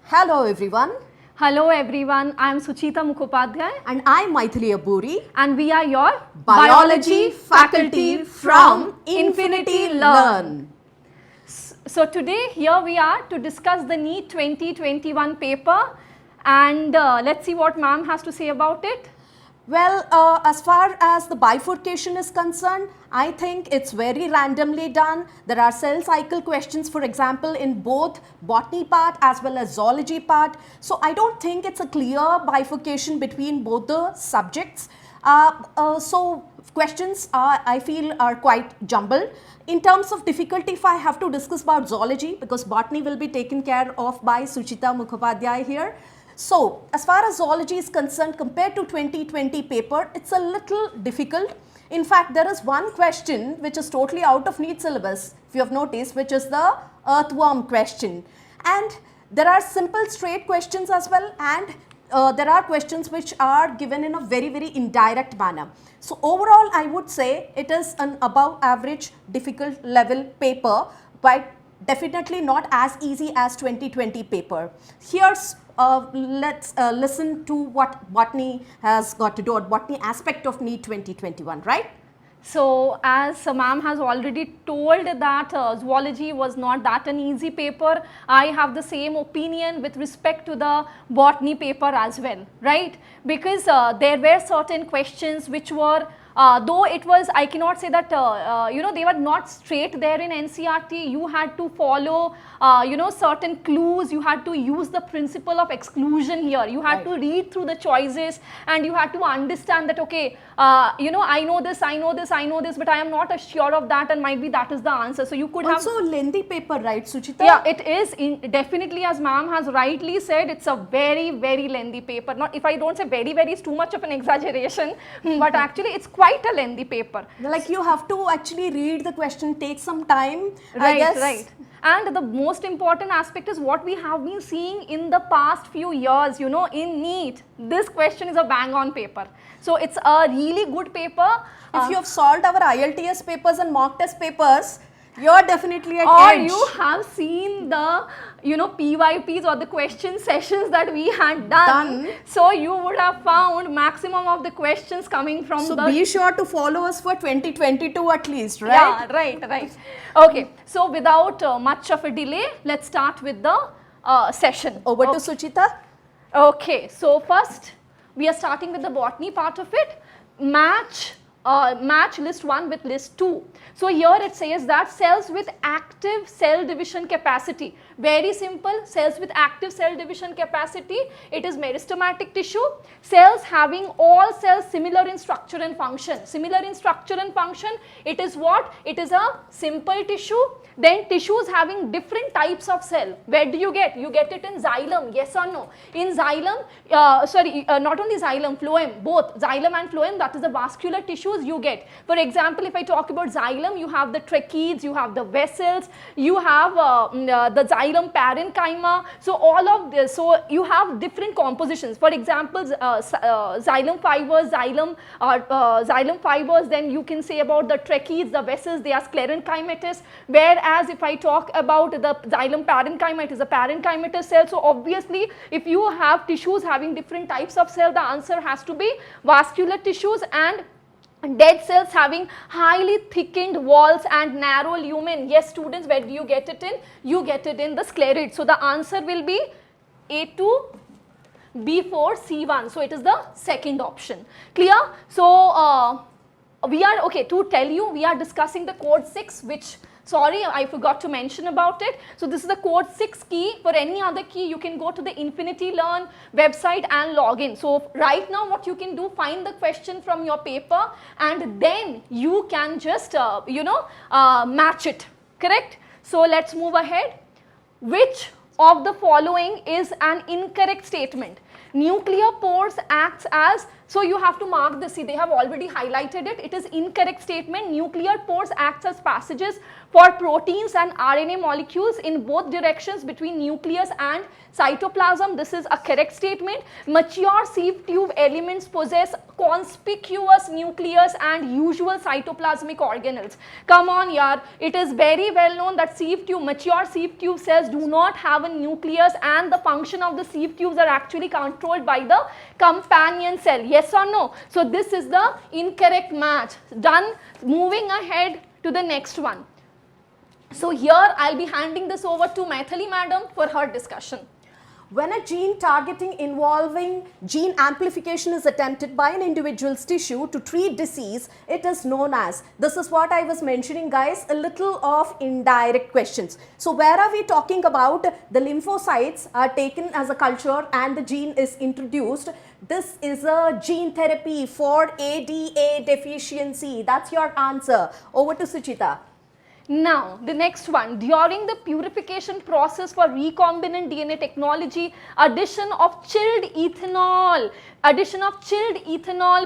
Hello everyone. Hello everyone, I am Suchita Mukhopadhyay And I'm Maithili Aburi. and we are your Biology faculty from Infinity Learn. So today here we are to discuss the NEET 2021 paper and let's see what ma'am has to say about it. Well, as far as the bifurcation is concerned, I think it's very randomly done. There are cell cycle questions, for example, in both botany part as well as zoology part. So I don't think it's a clear bifurcation between both the subjects. So questions I feel are quite jumbled. In terms of difficulty, if I have to discuss about zoology, because botany will be taken care of by Suchita Mukhopadhyay here. So, as far as zoology is concerned, compared to 2020 paper, it's a little difficult. In fact, there is one question which is totally out of NEET syllabus, if you have noticed, which is the earthworm question. And there are simple straight questions as well, and there are questions which are given in a very, very indirect manner. So, overall, I would say it is an above average difficult level paper, but definitely not as easy as 2020 paper. Here's let's listen to what botany has got to do, or botany aspect of NEET 2021, right? So as ma'am has already told that zoology was not that an easy paper, I have the same opinion with respect to the botany paper as well, right? Because there were certain questions which were though it was, I cannot say that, they were not straight there in NCERT. You had to follow, certain clues. You had to use the principle of exclusion here. You had to read through the choices and you had to understand that, okay, I know this, but I am not sure of that, and might be that is the answer. So you could also have... Also lengthy paper, right, Suchita? Yeah, it is. Definitely, as ma'am has rightly said, it's a very, very lengthy paper. Not, if I don't say very, very, is too much of an exaggeration, but actually it's quite a lengthy paper. Like you have to actually read the question, take some time, right, I guess. Right. And the most important aspect is what we have been seeing in the past few years, in NEET. This question is a bang on paper. So it's a really good paper. If you have solved our IELTS papers and mock test papers, you're definitely at or edge. You have seen the PYPs or the question sessions that we had done. So you would have found maximum of the questions coming from so be sure to follow us for 2022 at least, right? Yeah, right. Okay, so without much of a delay, let's start with the session. Over to Suchita. Okay, so first we are starting with the botany part of it. Match list 1 with list 2. So here it says that cells with active cell division capacity. Very simple, cells with active cell division capacity. It is meristematic tissue. Cells having all cells similar in structure and function. Similar in structure and function, it is what? It is a simple tissue. Then tissues having different types of cell. Where do you get? You get it in xylem, yes or no? In xylem, not only xylem, phloem, both xylem and phloem, that is the vascular tissues you get. For example, if I talk about xylem, you have the tracheids, you have the vessels, you have the xylem parenchyma. So all of this, so you have different compositions. For example, xylem fibers, xylem fibers, then you can say about the tracheids, the vessels, they are sclerenchymatous. Whereas if I talk about the xylem parenchyma, it is a parenchymatous cell. So obviously, if you have tissues having different types of cell, the answer has to be vascular tissues, and dead cells having highly thickened walls and narrow lumen. Yes, students, where do you get it in? You get it in the sclerid. So the answer will be A2, B4, C1. So it is the second option. Clear? So we are, okay, to tell you, we are discussing the code 6, which, sorry, I forgot to mention about it. So this is the code 6 key. For any other key, you can go to the Infinity Learn website and log in. So right now what you can do, find the question from your paper and then you can just, match it, correct? So let's move ahead. Which of the following is an incorrect statement? Nuclear pores acts as So you have to mark this. See, they have already highlighted it. It is incorrect statement. Nuclear pores acts as passages for proteins and RNA molecules in both directions between nucleus and cytoplasm. This is a correct statement. Mature sieve tube elements possess conspicuous nucleus and usual cytoplasmic organelles. Come on, yaar. It is very well known that mature sieve tube cells do not have a nucleus, and the function of the sieve tubes are actually controlled by the companion cell. Yes or no? So this is the incorrect match. Done. Moving ahead to the next one. So here I'll be handing this over to Maithili madam for her discussion. When a gene targeting involving gene amplification is attempted by an individual's tissue to treat disease, it is known as, this is what I was mentioning guys, a little of indirect questions. So where are we talking about? The lymphocytes are taken as a culture and the gene is introduced. This is a gene therapy for ADA deficiency. That's your answer. Over to Suchita. Now, the next one, during the purification process for recombinant DNA technology, addition of chilled ethanol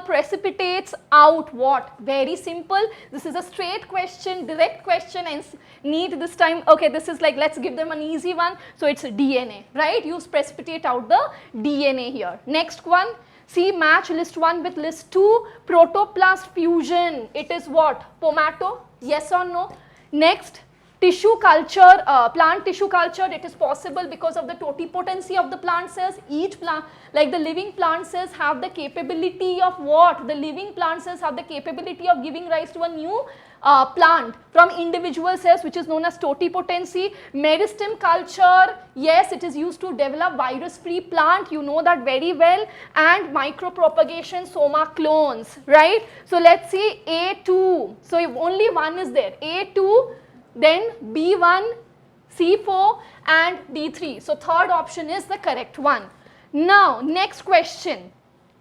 precipitates out what? Very simple. This is a straight question, direct question, and need this time, okay, this is like, let's give them an easy one. So it's DNA, right? You precipitate out the DNA here. Next one. See, match list 1 with list 2, protoplast fusion. It is what? Pomato? Yes or no? Next, tissue culture, plant tissue culture, it is possible because of the totipotency of the plant cells. Each plant, like the living plant cells have the capability of what? The living plant cells have the capability of giving rise to a new plant from individual cells, which is known as totipotency. Meristem culture, yes, it is used to develop virus-free plant, you know that very well, and micropropagation soma clones, right? So let's see A2. So if only one is there, A2, then B1, C4 and D3. So third option is the correct one. Now next question.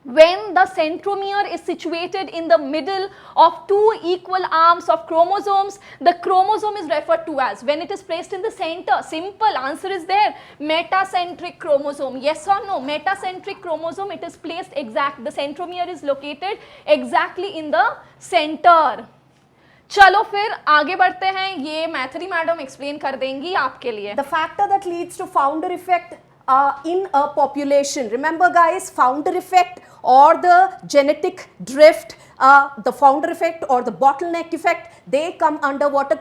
When the centromere is situated in the middle of two equal arms of chromosomes, the chromosome is referred to as, when it is placed in the center, simple answer is there, metacentric chromosome. Yes or no? Metacentric chromosome, it is placed exact, the centromere is located exactly in the center. चलो फिर आगे बढ़ते हैं, ये Maithili madam explain कर देंगी आपके लिए. The factor that leads to founder effect in a population. Remember guys, founder effect or the genetic drift, the founder effect or the bottleneck effect, they come under what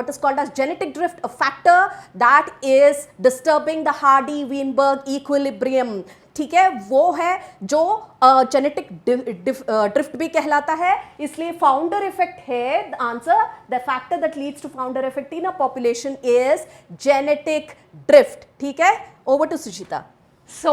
is called as genetic drift, a factor that is disturbing the Hardy-Weinberg equilibrium. ठीक है, वो है जो genetic drift भी कहलाता है, इसलिए founder effect है answer. The factor that leads to founder effect in a population is genetic drift. ठीक है, over to Suchita. So,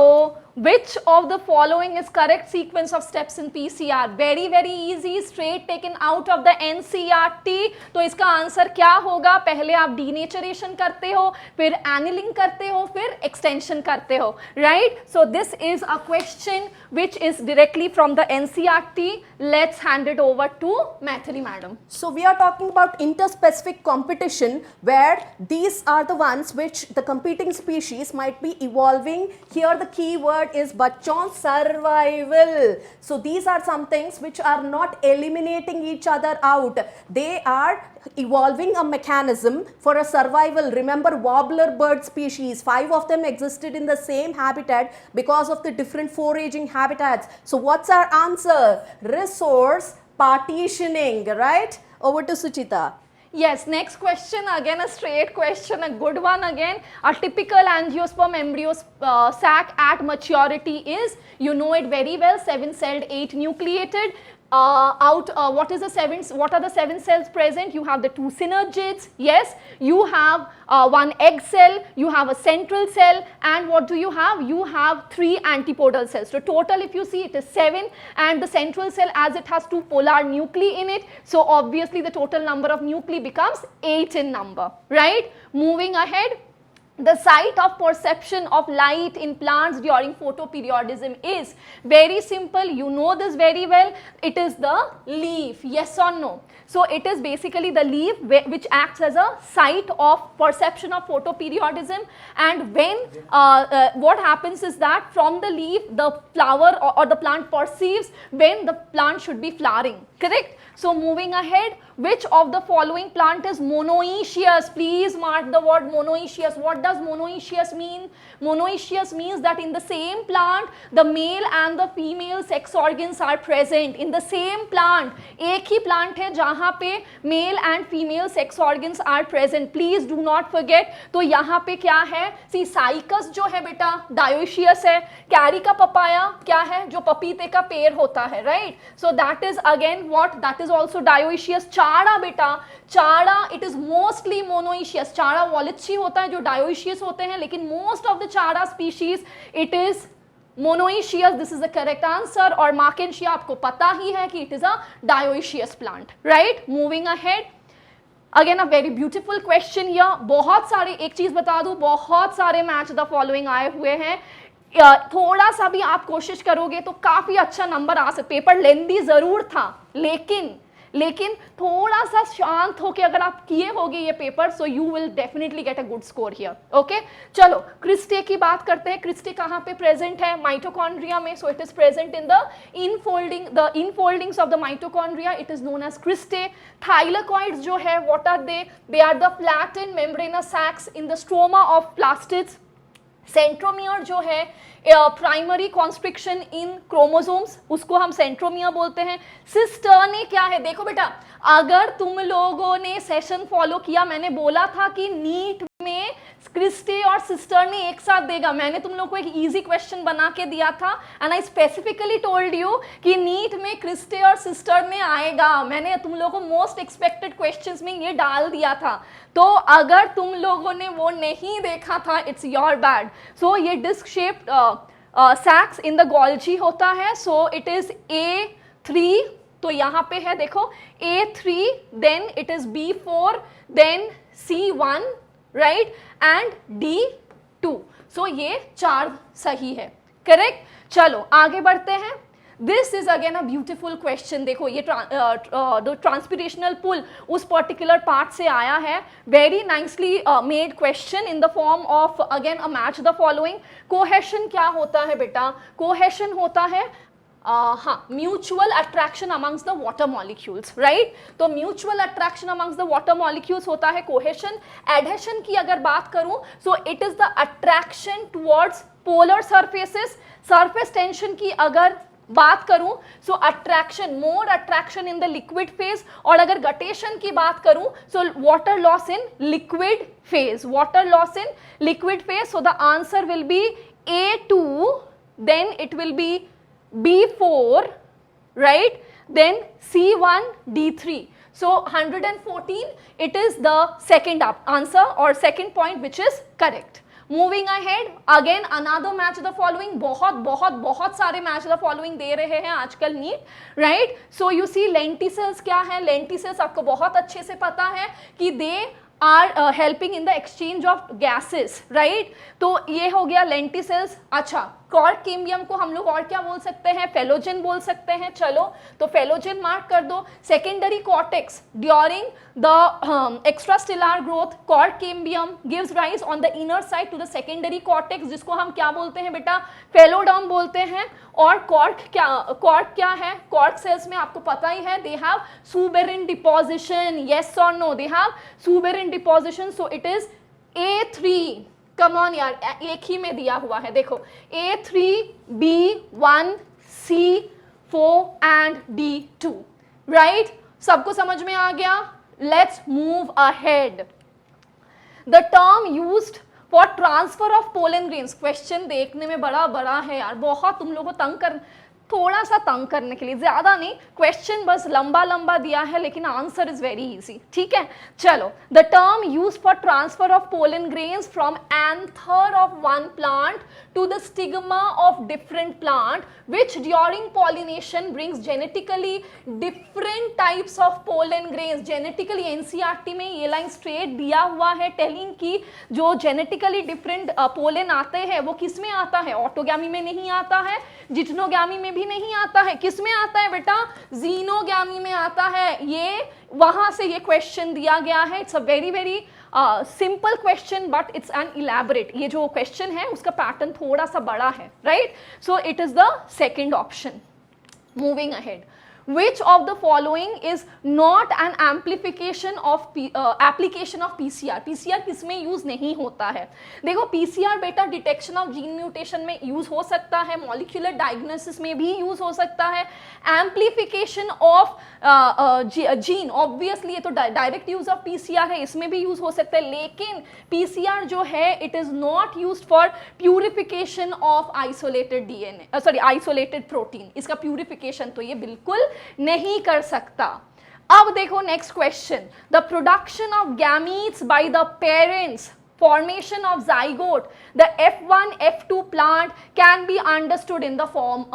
which of the following is correct sequence of steps in PCR? Very very easy, straight taken out of the NCERT. तो इसका answer क्या होगा? पहले आप denaturation करते हो, फिर annealing करते हो, फिर extension करते हो, right? So this is a question which is directly from the NCERT. Let's hand it over to Maithili madam. So we are talking about interspecific competition, where these are the ones which the competing species might be evolving. Here the key word is bachon survival. So these are some things which are not eliminating each other out. They are evolving a mechanism for a survival. Remember warbler bird species, 5 of them existed in the same habitat because of the different foraging habitats. So what's our answer? Resource partitioning, right? Over to Suchita. Yes, next question, again a straight question, a good one again. A typical angiosperm embryo sac at maturity is, you know it very well, 7-celled, 8-nucleated. What are the 7 cells present? You have the 2 synergids, yes, you have 1 egg cell, you have a central cell, and what do you have? You have 3 antipodal cells. So total, if you see, it is 7, and the central cell, as it has 2 polar nuclei in it, so obviously the total number of nuclei becomes 8 in number, right? Moving ahead. the site of perception of light in plants during photoperiodism is very simple. You know this very well. It is the leaf. Yes or no? So it is basically the leaf which acts as a site of perception of photoperiodism. And when what happens is that from the leaf the flower or the plant perceives when the plant should be flowering. Correct? So moving ahead, which of the following plant is monoecious? Please mark the word monoecious. What does monoecious mean? Monoecious means that in the same plant the male and the female sex organs are present. In the same plant, एक ही plant है जहाँ पे male and female sex organs are present. Please do not forget. तो यहाँ पे क्या है? See, cycas जो है बेटा dioecious है. कैरी का पपाया क्या है? जो पपीते का पेड़ होता है, right? So that is again what? That is also dioecious. चारा बेटा, चारा it is mostly monoecious. चारा वॉलिची होता है जो dioecious होते हैं, लेकिन most of the चारा species it is monoecious. This is the correct answer. और Markensia आपको पता ही है कि it is a dioecious plant, right? Moving ahead. Again a very beautiful question here. बहुत सारे, एक चीज बता दूं, बहुत सारे मैच द फॉलोइंग आए हुए हैं. थोड़ा सा भी आप कोशिश करोगे तो काफी अच्छा नंबर आ सकते. पेपर लेंदी जरूर था, लेकिन थोड़ा सा शांत होके अगर आप किए होगे ये paper, so you will definitely get a good score here. Okay, चलो क्रिस्टे की बात करते हैं. क्रिस्टे कहाँ पे प्रेजेंट है? माइटोकॉन्ड्रिया में. So it is present in the infoldings of the mitochondria. It is known as cristae. Thylakoids जो है, what are they are the flattened membranous sacs in the stroma of plastids. Centromere जो है primary constriction इन chromosomes, उसको हम centromere बोलते हैं. Cisternae क्या है? देखो बेटा, अगर तुम लोगों ने सेशन फॉलो किया, मैंने बोला था कि नीट में क्रिस्टे और सिस्टर्नी एक साथ देगा. मैंने तुम लोग को एक इजी क्वेश्चन बना के दिया था and I specifically told you कि नीट में क्रिस्टे और सिस्टर्नी आएगा. मैंने तुम लोगों को मोस्ट एक्सपेक्टेड क्वेश्चंस में ये डाल दिया था. तो अगर तुम लोगों ने वो नहीं देखा था, इट्स योर बैड. सो ये disc shaped sacs in the Golgi होता है. So it is A3. तो यहाँ पे है देखो A3, then it is B4, then C1, right, and D2. So ये 4 सही है. करेक्ट. चलो आगे बढ़ते हैं. This is again a beautiful question. देखो ये ट्रांसपिरेशनल पुल उस पर्टिकुलर पार्ट से आया है. Very nicely made question in the form of again a match the following. Cohesion क्या होता है बेटा? कोहेशन होता है mutual attraction amongst the water molecules, right. तो mutual attraction amongst the water molecules होता है कोहेशन. एडहेशन की अगर बात करूं, so it is the attraction towards polar surfaces. Surface tension की अगर बात करूं, so attraction, more attraction in the liquid phase. और अगर गटेशन की बात करूं, so water loss in liquid phase, water loss in liquid phase. So the answer will be A2, then it will be B4, right, then C1, D3. So 114, it is the second answer or second point which is correct. Moving ahead, again another match the following. बहुत सारे match the following दे रहे हैं आजकल NEET, right. So you see lenticels क्या है? lenticels आपको बहुत अच्छे से पता है कि they are helping in the exchange of gases, right. तो ये हो गया lenticels. अच्छा, कॉर्क कैम्बियम को हम लोग और क्या बोल सकते हैं? फेलोजेन बोल सकते हैं. चलो तो फेलोजेन मार्क कर दो. Secondary cortex during the extrastelar growth, cork cambium gives rise on the inner side to the secondary cortex, जिसको हम क्या बोलते हैं बेटा? फेलोडर्म बोलते हैं. और कॉर्क क्या है? कॉर्क सेल्स में आपको पता ही है, they have suberin deposition. Yes और no? They have suberin deposition. So it is A3. Come on यार, एक ही में दिया हुआ है. देखो A3, B1, C4 and D2, right. सबको समझ में आ गया? Let's move ahead. The term used for transfer of pollen grains. Question देखने में बड़ा है यार, बहुत तुम लोगों को थोड़ा सा तंग करने के लिए, ज्यादा नहीं, क्वेश्चन बस लंबा लंबा दिया है लेकिन आंसर इज वेरी इजी, ठीक है। चलो, the term use for transfer of pollen grains from anther of one plant to the stigma of different plant which during pollination brings genetically different types of pollen grains। genetically NCERT में ये line straight दिया हुआ है telling की जो genetically different pollen आते हैं वो किस में आता है, ऑटोगैमी में नहीं आता है, जिटनोगैमी में भी नहीं आता है, किस में आता है बेटा, जीनोगैमी में आता है। ये वहां से ये क्वेश्चन दिया गया है। It's a very very simple question but it's an elaborate, ये जो क्वेश्चन है उसका पैटर्न थोड़ा सा बड़ा है, right. So it is the second option. Moving ahead, which of the following is not an amplification of application of PCR। PCR किसमें use नहीं होता है? देखो PCR बेटा डिटेक्शन ऑफ जीन म्यूटेशन में यूज हो सकता है, मॉलिक्यूलर डायग्नोसिस में भी यूज हो सकता है, एम्प्लीफिकेशन ऑफ जीन ऑब्वियसली ये तो डायरेक्ट यूज ऑफ PCR है, इसमें भी यूज हो सकता है, लेकिन PCR जो है it is not used for purification of isolated DNA, sorry isolated protein, इसका प्यूरिफिकेशन तो ये बिल्कुल नहीं कर सकता। अब देखो next question, the production of gametes by the parents, formation of zygote, the F1 F2 plant can be understood in the form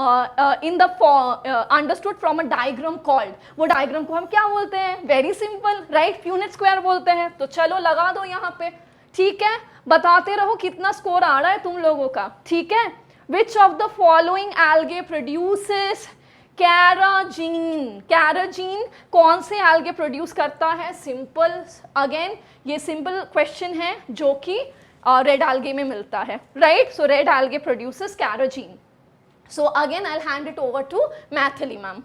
understood from a diagram called, वो डायग्राम को हम क्या बोलते हैं, very simple right, Punnett square बोलते हैं। तो चलो लगा दो यहाँ पे, ठीक है, बताते रहो कितना स्कोर आ रहा है तुम लोगों का, ठीक है। Which of the following algae produces कैराजीन, कैराजीन कौन से algae प्रोड्यूस करता है? सिंपल, अगेन ये सिंपल क्वेश्चन है जो कि रेड algae में मिलता है, right. So red algae produces carrageenan. So again I will hand it over to Maithili ma'am.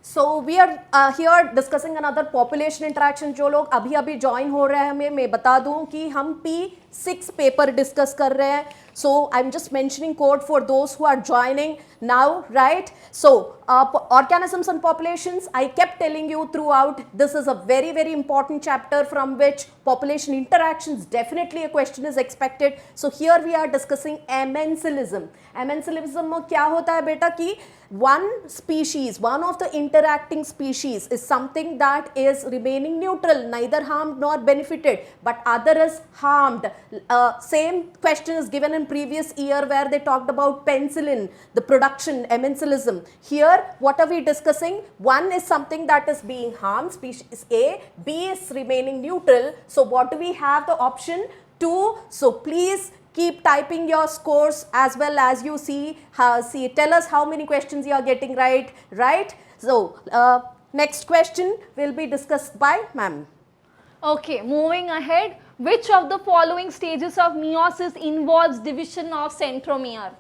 So we are here discussing another population interaction। जो लोग अभी अभी ज्वाइन हो रहे हैं हमें मैं बता दूं कि हम P6 पेपर डिस्कस कर रहे हैं। So I'm just mentioning code for those who are joining now, right? So organisms and populations, I kept telling you throughout, this is a very very important chapter from which population interactions definitely a question is expected। So here we are discussing amensalism। amensalism में क्या होता है बेटा कि one species, one of the interacting species is something that is remaining neutral, neither harmed nor benefited, but other is harmed। Same question is given in previous year where they talked about penicillin, the production, amensalism। Here what are we discussing? One is something that is being harmed, species A, B is remaining neutral। So what do we have the option 2? So please keep typing your scores as well as you see, tell us how many questions you are getting right? So next question will be discussed by ma'am। Okay, moving ahead, which of the following stages of meiosis involves division of centromere?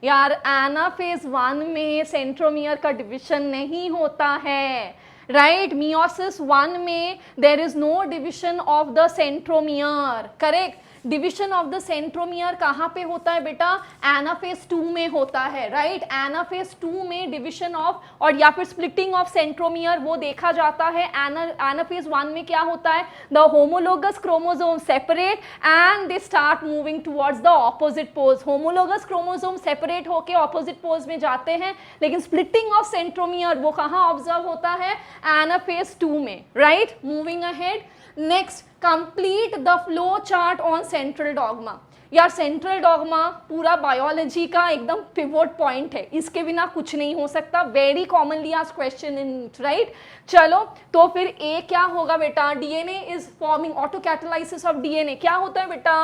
यार anaphase 1 में centromere का division नहीं होता है, right. Meiosis 1 में there is no division of the centromere, correct. Division of the centromere कहाँ पे होता है बेटा? एनाफेज 2 में होता है, राइट। एनाफेज 2 में डिविजन ऑफ और या फिर स्प्लिटिंग ऑफ सेंट्रोमियर वो देखा जाता है। एनाफेज 1 में क्या होता है? The homologous chromosome separate and they start moving towards the opposite pose. Homologous chromosome separate होके ऑपोजिट पोज में जाते हैं, लेकिन स्प्लिटिंग ऑफ सेंट्रोमियर वो कहाँ ऑब्जर्व होता है? एनाफेज 2 में, right. Moving ahead, next, complete the flow chart on central dogma. यार सेंट्रल डॉगमा पूरा बायोलॉजी का एकदम पिवोट पॉइंट है, इसके बिना कुछ नहीं हो सकता। Very commonly asked question in, right. चलो तो फिर ए क्या होगा बेटा? DNA is forming, autocatalysis of DNA क्या होता है बेटा?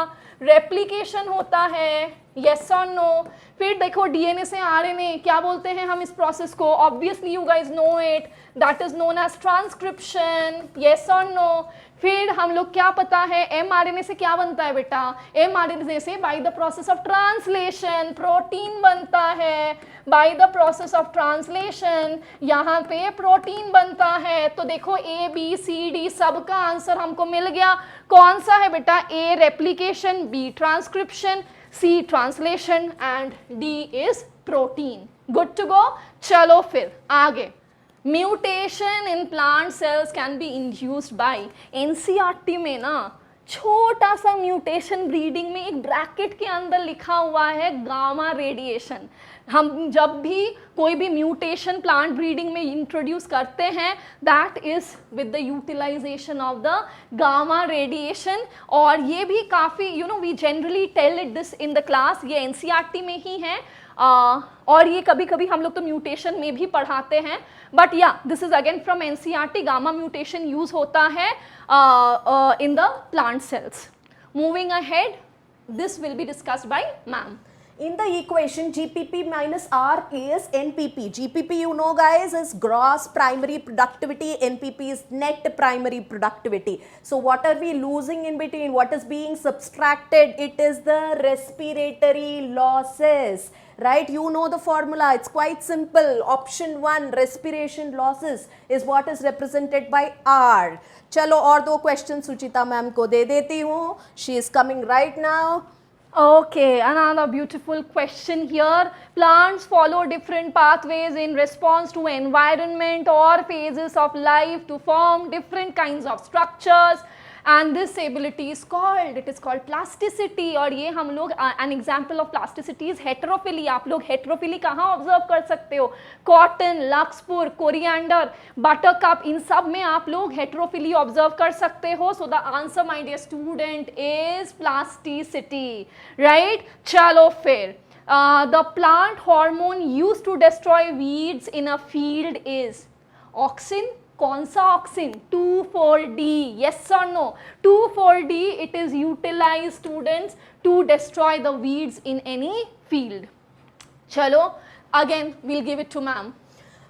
रेप्लिकेशन होता है, यस और नो। फिर देखो डीएनए से आरएनए क्या बोलते हैं हम इस प्रोसेस को? Obviously you guys know it, that is known as transcription, yes और नो। फिर हम लोग क्या पता है एमआरएनए से क्या बनता है बेटा? एमआरएनए से by the process of translation protein बनता है। By the process of translation यहाँ पे प्रोटीन बनता है। तो देखो ए बी सी डी सबका आंसर हमको मिल गया। कौन सा है बेटा? A replication, B transcription, C translation and D is protein. Good to go. चलो फिर आगे, mutation in plant cells can be induced by. NCERT में ना छोटा सा म्यूटेशन ब्रीडिंग में एक ब्रैकेट के अंदर लिखा हुआ है गामा रेडिएशन। हम जब भी कोई भी म्यूटेशन प्लांट ब्रीडिंग में इंट्रोड्यूस करते हैं, that is with the utilisation of the gamma radiation. और ये भी काफ़ी we generally tell it this in the class, ये एनसीईआरटी में ही है। और ये कभी कभी हम लोग तो म्यूटेशन में भी पढ़ाते हैं, बट या this is again from NCERT. Gamma mutation use होता है in the plant cells. Moving ahead, this will be discussed by ma'am. In the equation, GPP minus R is NPP. GPP, you know guys, is gross primary productivity. NPP is net primary productivity. So what are we losing in between? What is being subtracted? It is the respiratory losses. Right? You know the formula. It's quite simple. Option 1, respiration losses is what is represented by R. चलो और दो question सुचिता ma'am को दे देती हूँ. She is coming right now. Okay, another beautiful question here. Plants follow different pathways in response to environment or phases of life to form different kinds of structures. And this ability is called, it is called plasticity. और ये हम लोग an example of plasticity is heterophyly. आप लोग heterophyly कहाँ observe कर सकते हो? Cotton, larkspur, coriander, buttercup, इन सब में आप लोग heterophyly observe कर सकते हो. So the answer, my dear student, is plasticity, right? चलो फिर the plant hormone used to destroy weeds in a field is auxin. कौन सा auxin? 2,4-D. yes or no? 2,4-D, it is utilized, students, to destroy the weeds in any field. Chalo, again we'll give it to ma'am.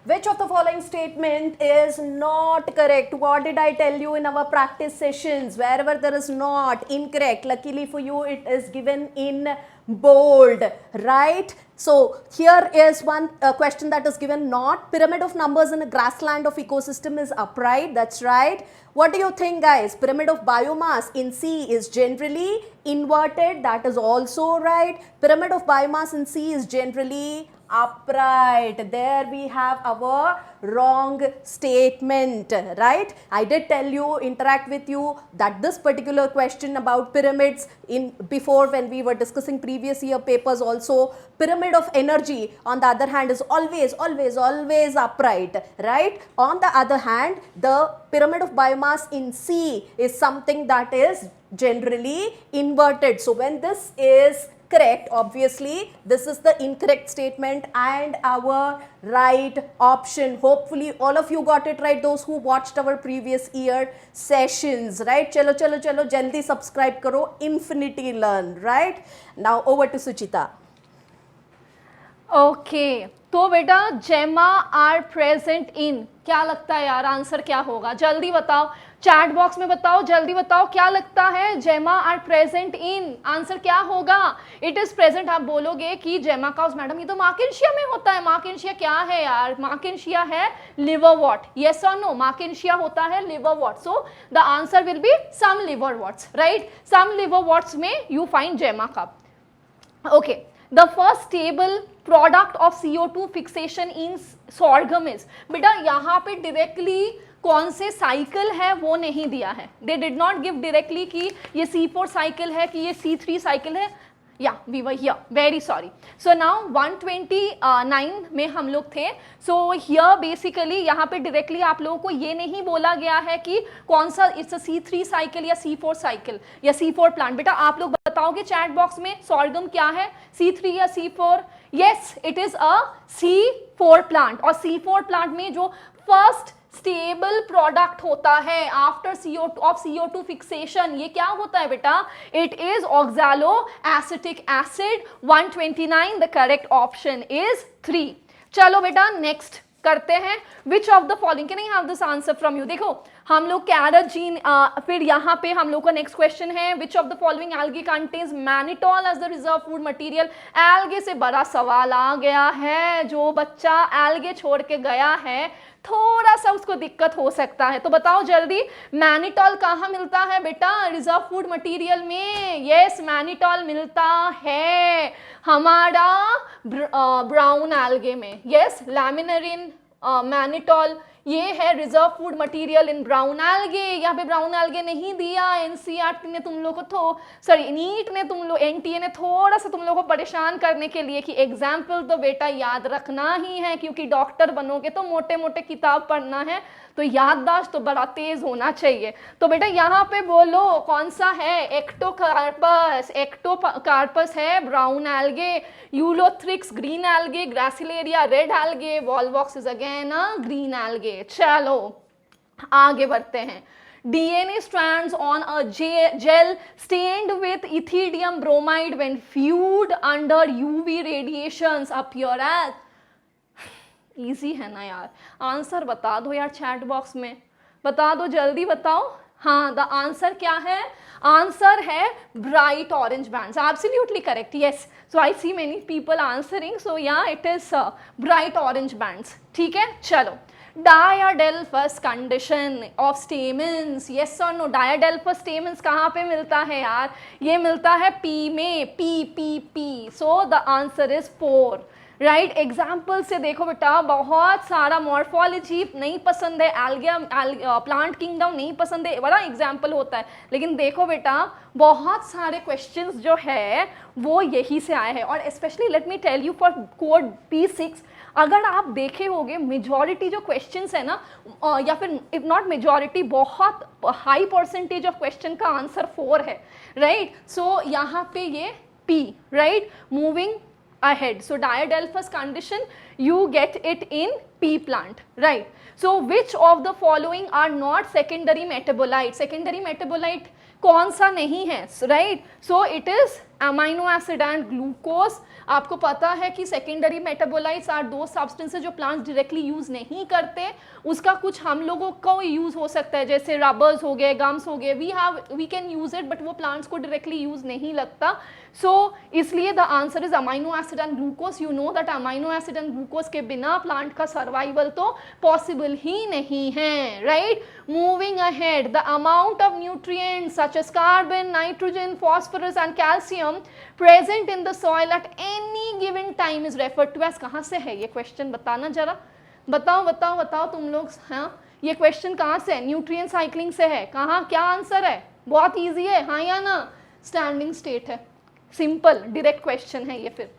Which of the following statement is not correct? What did I tell you in our practice sessions? Wherever there is not, incorrect. Luckily for you, it is given in bold, right? So here is one question that is given not. Pyramid of numbers in a grassland of ecosystem is upright. That's right. What do you think, guys? Pyramid of biomass in sea is generally inverted. That is also right. Pyramid of biomass in sea is generally upright. There we have our wrong statement, right? I did tell you, interact with you, that this particular question about pyramids in before, when we were discussing previous year papers also, pyramid of energy on the other hand is always upright, right? On the other hand, the pyramid of biomass in sea is something that is generally inverted. So when this is correct, obviously this is the incorrect statement and our right option. Hopefully all of you got it right, those who watched our previous year sessions, right? Chalo jaldi subscribe karo, Infinity Learn, right? Now over to Suchita. Okay, तो बेटा जेमा are present in, क्या लगता है यार answer क्या होगा? जल्दी बताओ, चैट बॉक्स में बताओ, जल्दी बताओ क्या लगता है? जेमा आर प्रेजेंट इन, आंसर क्या होगा? It is present. आप बोलोगे कि जेमा काउस मैडम ये तो मार्केंशिया में होता है। मार्केंशिया क्या है यार? मार्केंशिया है लिवरवॉट। यस और नो? मार्केंशिया होता है liverwort. So the answer will be some liverworts, right? Some liverworts में you find gemma cup. Okay, the first stable product of CO2 fixation in sorghum is, बेटा यहाँ पे directly कौन से cycle है वो नहीं दिया है। They did not give directly कि ये C4 साइकिल है कि ये C3 साइकिल है। Yeah, we were here. Very sorry. So now 129 में हम लोग थे. So here basically यहाँ पे directly आप लोगों को ये नहीं बोला गया है कि कौन सा it's a C3 साइकिल या C4 साइकिल या C4 प्लांट। बेटा आप लोग बताओगे चैट बॉक्स में सॉर्गम क्या है, C3 या C4? Yes, it is a C4 plant. और C4 प्लांट में जो फर्स्ट स्टेबल प्रोडक्ट होता है आफ्टर CO2 फिक्सेशन, ये क्या होता है बेटा? It is oxalo acetic acid. 129, the correct option is 3। चलो बेटा नेक्स्ट करते हैं। विच of the following, can I have this answer from you? देखो हम लोग कैरोजीन, फिर यहाँ पे हम लोग का नेक्स्ट क्वेश्चन है which of the following algae contains mannitol as the reserve food material. Algae से बड़ा सवाल आ गया है। जो बच्चा एल्गे छोड़ के गया है थोड़ा सा उसको दिक्कत हो सकता है, तो बताओ जल्दी मैनिटॉल कहाँ मिलता है बेटा? रिजर्व फूड मटेरियल में। यस, मैनिटॉल मिलता है हमारा ब्राउन एल्गे में। यस, लैमिनरिन, मैनिटॉल, ये है reserve food material in brown algae, यहाँ पे ब्राउन एल्गे नहीं दिया, एनसीईआरटी ने तुम लोग को नीट ने एनटीए ने थोड़ा सा तुम लोग को परेशान करने के लिए कि एग्जाम्पल तो बेटा याद रखना ही है, क्योंकि डॉक्टर बनोगे तो मोटे मोटे किताब पढ़ना है, तो याददाश्त तो बड़ा तेज होना चाहिए। तो बेटा यहाँ पे बोलो कौन सा है, एक्टोकार्पस, एक्टोकार्पस है brown algae, ulothrix green algae, gracilaria red algae, volvox is again green algae. चलो आगे बढ़ते हैं। DNA strands on a gel stained with ethidium bromide when viewed under UV radiations appear as, easy है ना यार, answer बता दो यार चैट बॉक्स में, बता दो जल्दी बताओ। हाँ, द आंसर क्या है, आंसर है bright orange bands, absolutely correct, yes. So I see many people answering, so yeah it is bright orange bands, ठीक है। चलो, diadelphous condition of stamens, yes और नो, डायाडेल्फस स्टेमन्स कहाँ पे मिलता है यार, ये मिलता है पी में, P, so the answer is 4, right. Example से देखो बेटा, बहुत सारा मॉर्फोलॉजी नहीं पसंद है, एल्गिया प्लांट किंगडम नहीं पसंद है, बड़ा एग्जाम्पल होता है, लेकिन देखो बेटा बहुत सारे क्वेश्चंस जो है वो यही से आए हैं। और specially let me tell you for code P6, अगर आप देखे होंगे मेजॉरिटी जो क्वेश्चंस है ना, या फिर इफ नॉट मेजॉरिटी, बहुत हाई परसेंटेज ऑफ क्वेश्चन का आंसर 4 है, राइट। सो यहाँ पे ये P, right. Moving ahead, so diadelphous condition you get it in pea plant, right? So which of the following are not secondary metabolite, secondary metabolite कौन सा नहीं है, right. So it is amino acid and glucose. आपको पता है कि secondary metabolites are दो substances जो प्लांट्स डायरेक्टली यूज नहीं करते, उसका कुछ हम लोगों को यूज हो सकता है, जैसे रबर्स हो गए, गम्स हो गए, we can use it, but वो प्लांट्स को डायरेक्टली यूज नहीं लगता। सो इसलिए the answer is amino acid and glucose. You know that amino acid and glucose के बिना प्लांट का सर्वाइवल तो पॉसिबल ही नहीं है, right. Moving ahead, the amount of nutrients such as carbon, nitrogen, phosphorus and calcium present in the soil at any given time is referred to as, कहाँ से है ये क्वेश्चन, बताना जरा, बताओ तुम लोग। हाँ, ये क्वेश्चन कहाँ से है, न्यूट्रिएंट साइक्लिंग से है, कहाँ, क्या आंसर है, बहुत ईजी है, हाँ या ना, स्टैंडिंग स्टेट है, सिंपल डायरेक्ट क्वेश्चन है ये। फिर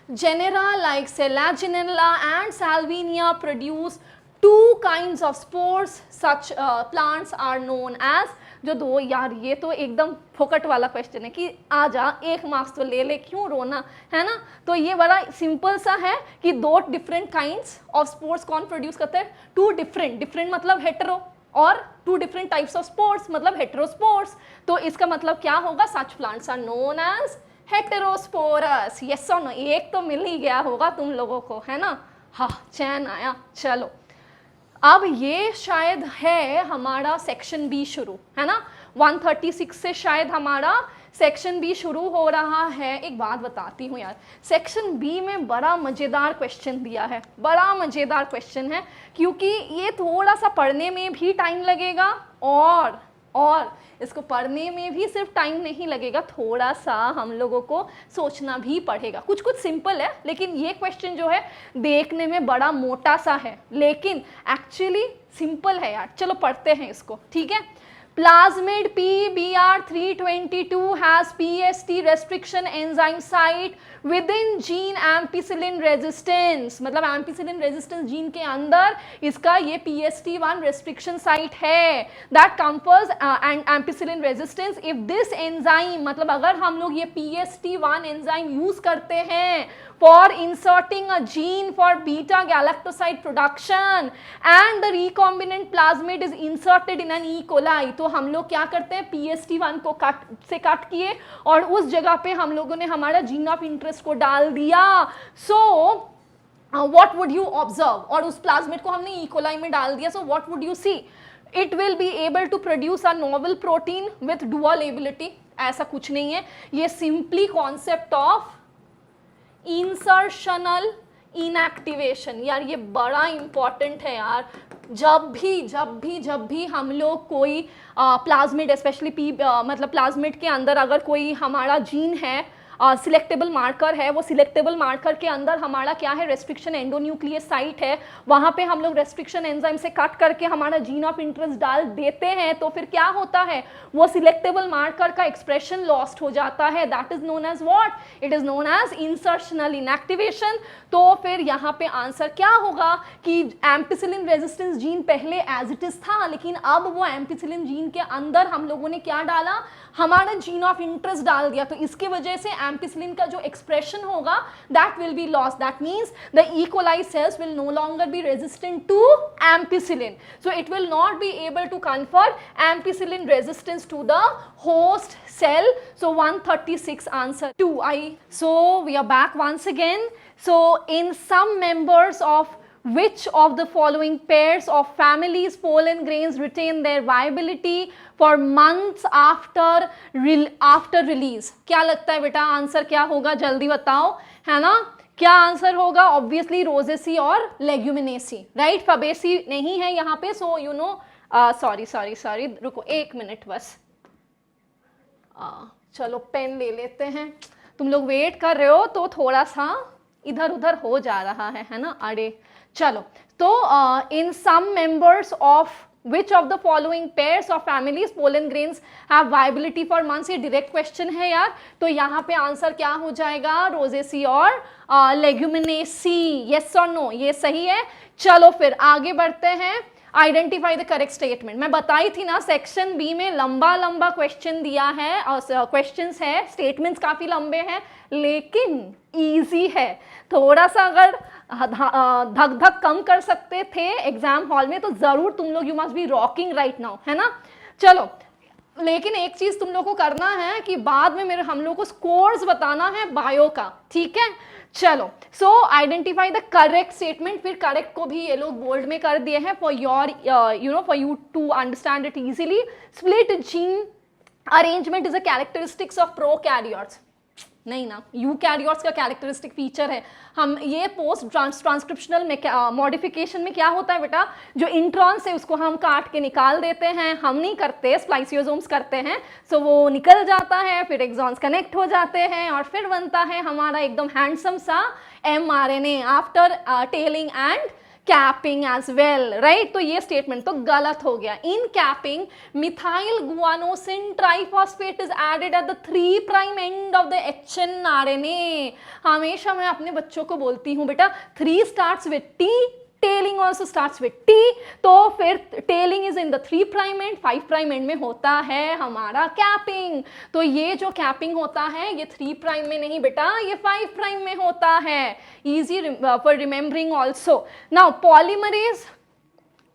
genera like Selaginella and Salvinia produce two kinds of spores, such plants are known as, जो दो, यार ये तो एकदम फोकट वाला क्वेश्चन है कि आ जा 1 मार्क्स तो ले ले, क्यों रोना, है ना। तो ये बड़ा सिंपल सा है कि दो डिफरेंट काइंड्स ऑफ स्पोर्स कौन प्रोड्यूस करते हैं, 2 डिफरेंट मतलब हेटेरो, और 2 डिफरेंट टाइप्स ऑफ स्पोर्स मतलब हेटेरोस्पोर्स। तो इसका मतलब क्या होगा, such plants are known as heterosporous, yes और नो, एक तो मिल ही गया होगा तुम लोगों को, है ना। हाँ, चैन आया। चलो, अब ये शायद है हमारा सेक्शन बी शुरू, है ना, 136 से शायद हमारा सेक्शन बी शुरू हो रहा है। एक बात बताती हूँ यार, सेक्शन बी में बड़ा मज़ेदार क्वेश्चन दिया है, बड़ा मज़ेदार क्वेश्चन है, क्योंकि ये थोड़ा सा पढ़ने में भी टाइम लगेगा, और इसको पढ़ने में भी सिर्फ टाइम नहीं लगेगा, थोड़ा सा हम लोगों को सोचना भी पड़ेगा। कुछ सिंपल है, लेकिन ये क्वेश्चन जो है देखने में बड़ा मोटा सा है, लेकिन एक्चुअली सिंपल है यार। चलो पढ़ते हैं इसको, ठीक है। Plasmid PBr322 has PST restriction enzyme site within gene ampicillin resistance, मतलब ampicillin resistance जीन के अंदर इसका ये PST1 restriction site है, that confers ampicillin resistance if this enzyme, मतलब अगर हम लोग ये PST1 enzyme यूज करते हैं for inserting a gene for beta galactoside production and the recombinant plasmid is inserted in an E. coli, तो हम लोग क्या करते हैं, PST1 को कट किए और उस जगह पे हम लोगों ने हमारा जीन ऑफ इंटरेस्ट को डाल दिया। सो what would you observe, और उस प्लाज्मिड को हमने E. coli में डाल दिया, so what would you see, it will be able to produce a novel protein with dual ability। ऐसा कुछ नहीं है, ये simply concept of insertional inactivation, यार ये बड़ा इंपॉर्टेंट है यार। जब भी हम लोग कोई प्लाज्मिड, स्पेशली मतलब प्लाज्मिड के अंदर अगर कोई हमारा जीन है, सिलेक्टेबल मार्कर है, वो सिलेक्टेबल मार्कर के अंदर हमारा क्या है, रेस्ट्रिक्शन एंडोन्यूक्लियस साइट है, वहाँ पे हम लोग रेस्ट्रिक्शन एंजाइम से कट करके हमारा जीन ऑफ इंटरेस्ट डाल देते हैं, तो फिर क्या होता है, वो सिलेक्टेबल मार्कर का एक्सप्रेशन लॉस्ट हो जाता है, that is known as what, it is known as insertional inactivation. तो फिर यहाँ पे आंसर क्या होगा कि एम्पिसिलिन रेजिस्टेंस जीन पहले एज इट इज था, लेकिन अब वो एम्पिसिलिन जीन के अंदर हम लोगों ने क्या डाला, हमारा जीन ऑफ इंटरेस्ट डाल दिया, तो इसकी वजह से एम्पिसिलिन का जो एक्सप्रेशन होगा that will be lost, that means the E coli cells will no longer be resistant to ampicillin, so it will not be able to confer ampicillin resistance to the host cell. So 136 answer 2i. So we are back once again. So in some members of which of the following pairs of families pollen grains retain their viability for months after release? क्या लगता है बेटा answer क्या होगा, जल्दी बताओ, है ना, क्या आंसर होगा, ऑब्वियसली रोजेसी और लेग्यूमिनेसी, राइट, फबेसी नहीं है यहाँ पे, सो यू नो, सॉरी रुको एक मिनट बस, चलो पेन ले लेते हैं, तुम लोग वेट कर रहे हो तो थोड़ा सा इधर उधर हो जा रहा है ना, अरे चलो, तो in some members of which of the following pairs of families pollen grains have viability for months, ये डायरेक्ट क्वेश्चन है यार, तो यहाँ पे आंसर क्या हो जाएगा, रोजेसी और लेग्यूमिनेसी, यस और नो, ये सही है। चलो फिर आगे बढ़ते हैं, आइडेंटिफाई द करेक्ट स्टेटमेंट, मैं बताई थी ना सेक्शन बी में लंबा लंबा क्वेश्चन दिया है और क्वेश्चंस है, स्टेटमेंट्स काफी लंबे हैं लेकिन इजी है, थोड़ा सा अगर धक धक कम कर सकते थे एग्जाम हॉल में तो जरूर तुम लोग, you must be rocking right now, है ना। चलो लेकिन एक चीज तुम लोग को करना है कि बाद में मेरे हम लोग को स्कोर्स बताना है बायो का, ठीक है। चलो, so identify the correct statement, फिर करेक्ट को भी ये लोग बोल्ड में कर दिए हैं for your you know for you to understand it easily. Split gene arrangement is a characteristics of prokaryotes, नहीं ना, यूकैरियोट्स का कैरेक्टरिस्टिक फीचर है। हम ये पोस्ट ट्रांसक्रिप्शनल में मॉडिफिकेशन में क्या होता है बेटा, जो इंट्रॉन्स है उसको हम काट के निकाल देते हैं, हम नहीं करते, स्प्लाइसियोसोम्स करते हैं, सो वो निकल जाता है, फिर एक्सॉन्स कनेक्ट हो जाते हैं और फिर बनता है हमारा एकदम हैंडसम सा mRNA after tailing and capping as well, right. तो ये स्टेटमेंट तो गलत हो गया। In capping methyl guanosine triphosphate is added at the 3' end of the HNRNA। हमेशा मैं अपने बच्चों को बोलती हूँ बेटा 3 starts with T, telling also starts with T, तो फिर telling is in the 3' and 5' and में होता है हमारा कैपिंग। तो ये जो कैपिंग होता है ये 3' में नहीं बेटा, ये 5' में होता है। easy for remembering also. Now polymerase,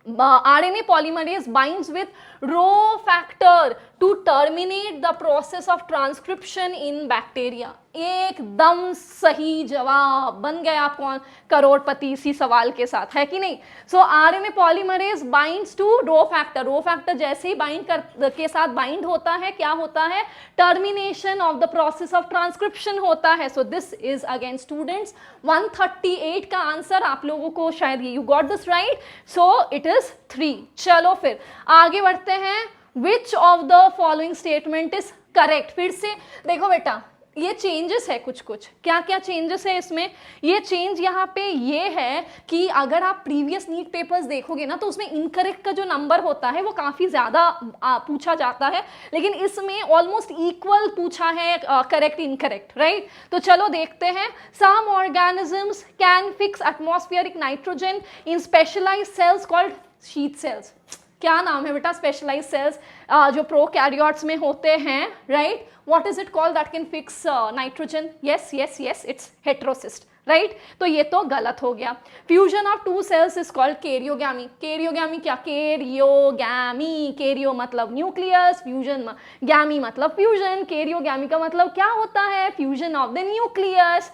RNA polymerase binds with Rho factor to terminate the process of transcription in bacteria. एकदम सही जवाब, बन गए आप कौन करोड़पति इसी सवाल के साथ, है कि नहीं। सो RNA polymerase binds to Rho factor, Rho factor जैसे ही बाइंड के साथ बाइंड होता है क्या होता है, termination of the process of transcription होता है। सो दिस इज अगेन स्टूडेंट्स 138 का आंसर आप लोगों को शायद you got this right, so it is 3। चलो फिर आगे बढ़ते हैं, विच of the following statement is correct. फिर से देखो बेटा ये चेंजेस है, कुछ कुछ क्या क्या चेंजेस है इसमें। ये चेंज यहाँ पे ये है कि अगर आप प्रीवियस नीट पेपर्स देखोगे ना तो उसमें इनकरेक्ट का जो नंबर होता है वो काफ़ी ज़्यादा पूछा जाता है, लेकिन इसमें ऑलमोस्ट इक्वल पूछा है करेक्ट इनकरेक्ट, राइट। तो चलो देखते हैं, some organisms can fix atmospheric nitrogen in specialised cells called sheath cells. क्या नाम है बेटा स्पेशलाइज्ड सेल्स जो प्रोकैरियोट्स में होते हैं, right. What is it called that can fix nitrogen? Yes, it's heterocyst, right? तो ये तो गलत हो गया। Fusion of 2 cells is called karyogamy. Karyogamy क्या, karyogamy, karyo मतलब न्यूक्लियस, फ्यूजन गैमी मतलब फ्यूजन, karyogamy का मतलब क्या होता है, फ्यूजन ऑफ द न्यूक्लियस